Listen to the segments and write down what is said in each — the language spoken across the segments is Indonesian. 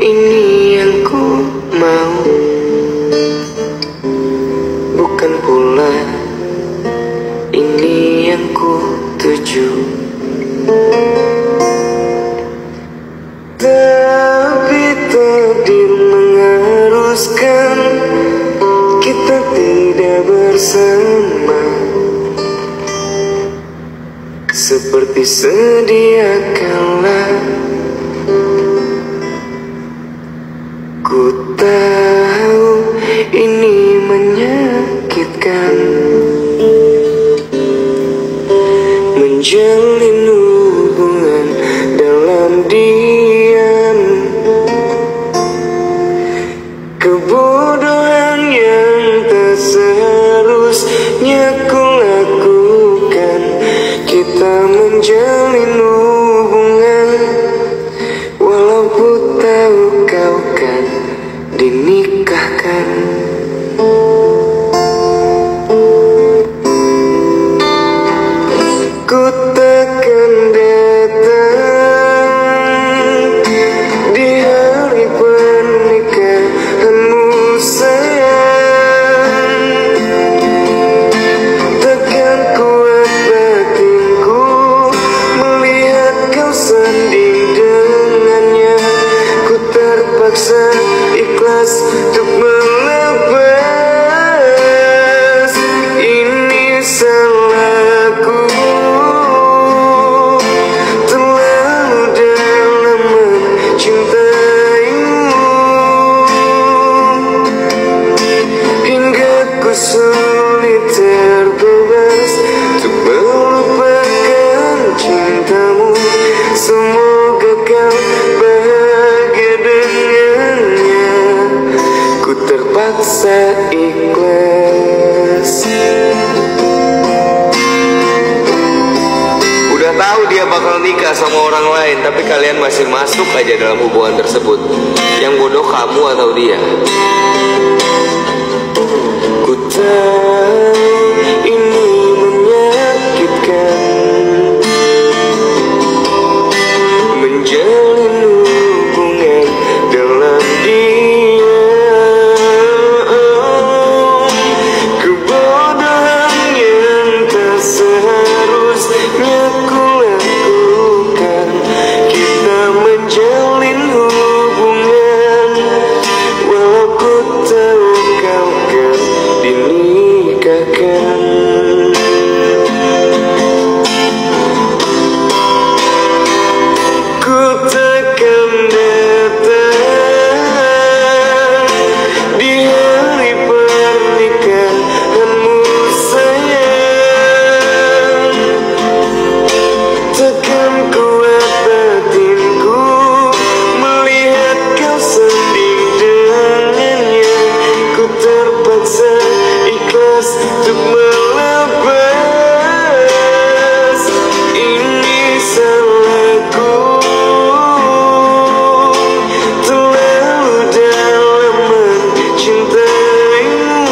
ini yang ku mau, bukan pula ini yang ku tuju. Tapi takdir mengharuskan kita tidak bersama, seperti sedia kala. Ku tahu ini menyakitkan, menjalin hubungan dalam diam. Kebodohan yang tak seharusnya ku lakukan. Kita menjalin hubungan walaupun tahu kau kan dinikahkan. Ku takkan datang di hari pernikahanmu sayang. Takkan kuat batinku melihat kau sanding dengannya. Ku terpaksa ikhlas untuk melepas. Ini salahku, terlalu dalam mencintaimu, hingga ku sulit terbebas untuk melupakan cintamu. Semoga kau bahagia dengannya. Ku terpaksa ikhlas. Udah tahu dia bakal nikah sama orang lain, tapi kalian masih masuk aja dalam hubungan tersebut. Yang bodoh kamu atau dia? Ku tahu ini menyakitkan, menjalin hubungan dalam diam. Kebodohan yang tak seharusnya ku lakukan. Kita menjalin hubungan walau ku tahu kau kan dinikahkan. Ku takkan datang di hari pernikahanmu sayang. Takkan kuat batinku melihat kau sanding dengannya. Ku terpaksa ikhlas untuk melepas. Ini salahku, terlalu dalam mencintaimu,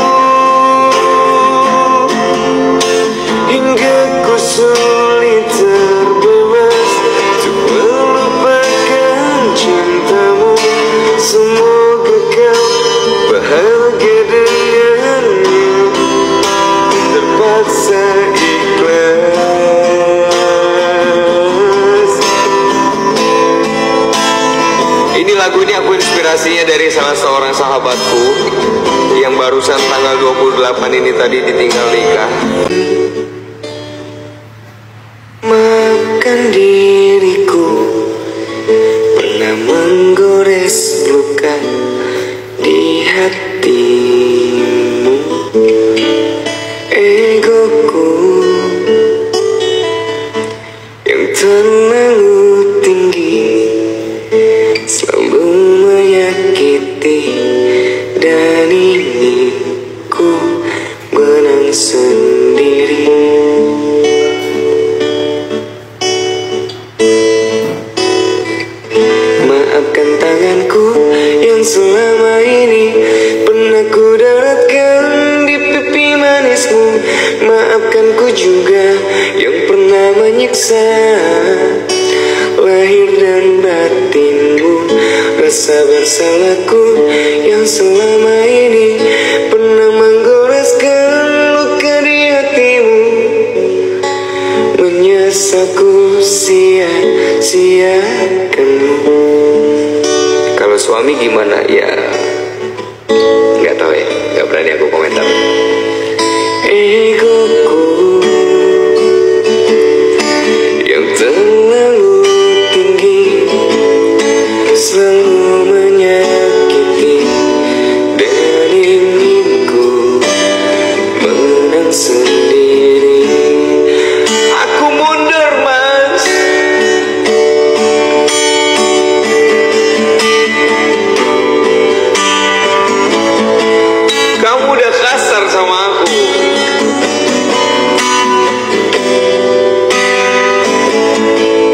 hingga ku sulit terbebas untuk melupakan cintamu. Semoga kau bahagia dengannya. Terpaksa ikhlas. Ini lagu ini aku inspirasinya dari salah seorang sahabatku yang barusan tanggal 28 ini tadi ditinggal nikah. Maafkan diriku pernah menggores luka di hatimu. Egoku yang terlalu tinggi selalu menyakiti, dan ini ku menang sendiri. Maafkan tanganku yang selama ini pernah ku rasa bersalahku yang selama ini pernah menggoreskan luka di hatimu. Menyesalku sia-siakanmu. Kalau suami gimana ya? Nggak tahu ya, nggak berani aku komentar. Egoku yang terlalu tinggi selalu menyakiti, dan inginku menang sendiri. Aku mundur mas, kamu udah kasar sama aku.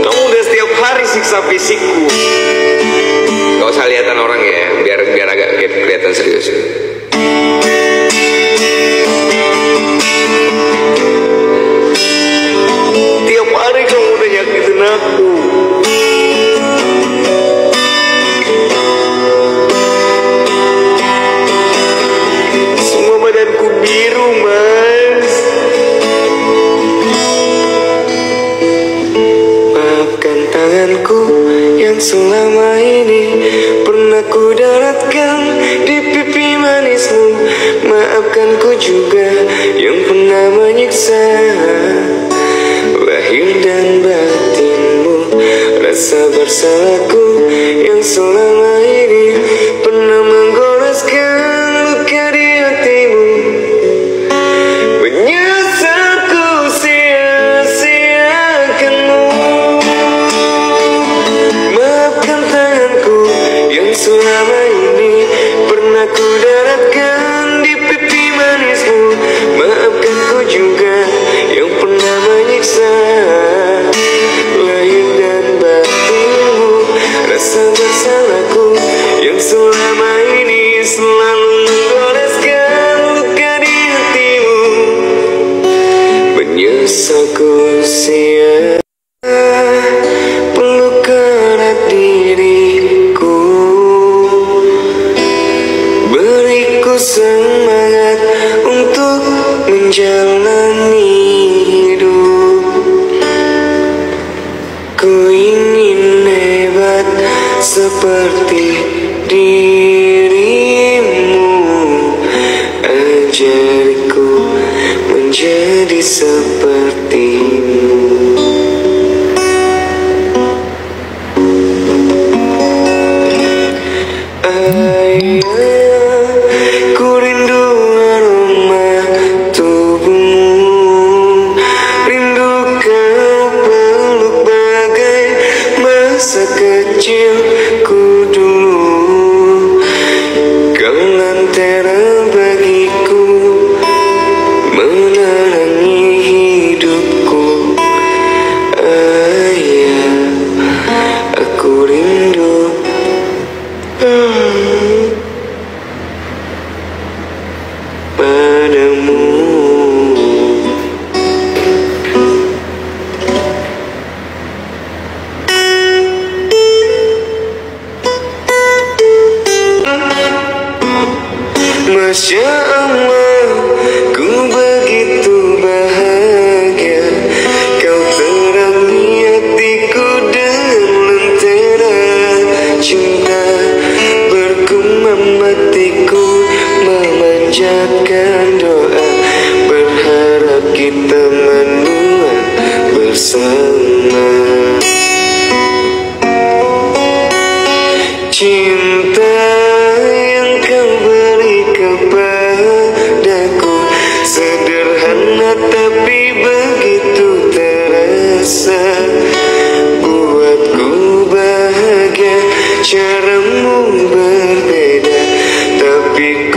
Kamu udah setiap hari siksa fisikku. Gak usah lihatan orang ya, biar agak kelihatan serius. Tiap hari kamu udah nyakitin aku. Semua badanku biru mas. Maafkan tanganku yang selama ini pernah ku daratkan di pipi manismu. Maafkan ku juga yang pernah menyiksa lahir dan batinmu. Rasa bersalahku yang selama ini pernah menggoreskan luka di hatimu. Menyesalku sia-siakanmu. Maafkan tanganku yang selama ini pernah ku daratkan di pipi manismu. Maafkan ku juga yang pernah menyiksa lahir dan batinmu. Rasa bersalahku yang selama ini selalu menggoreskan luka di hatimu. Menyesalku sia peluk erat diriku, beriku semangat untuk menjalani hidup. Ku ingin hebat seperti dirimu. Ajariku menjadi sepertimu. Ayah, ku rindu aroma tubuhmu, rindu kau peluk bagai masa kecilku dulu. Kau lentera bagiku, menerangi hidupku. Ayah, aku rindu padamu. Masya Allah, ku begitu bahagia. Kau terangi hatiku dengan lentera cinta. Bergumam hatiku memanjatkan doa, berharap kita menua bersama. Cinta yang kau beri kepadaku sederhana tapi begitu terasa. Buatku bahagia, caramu berbeda tapi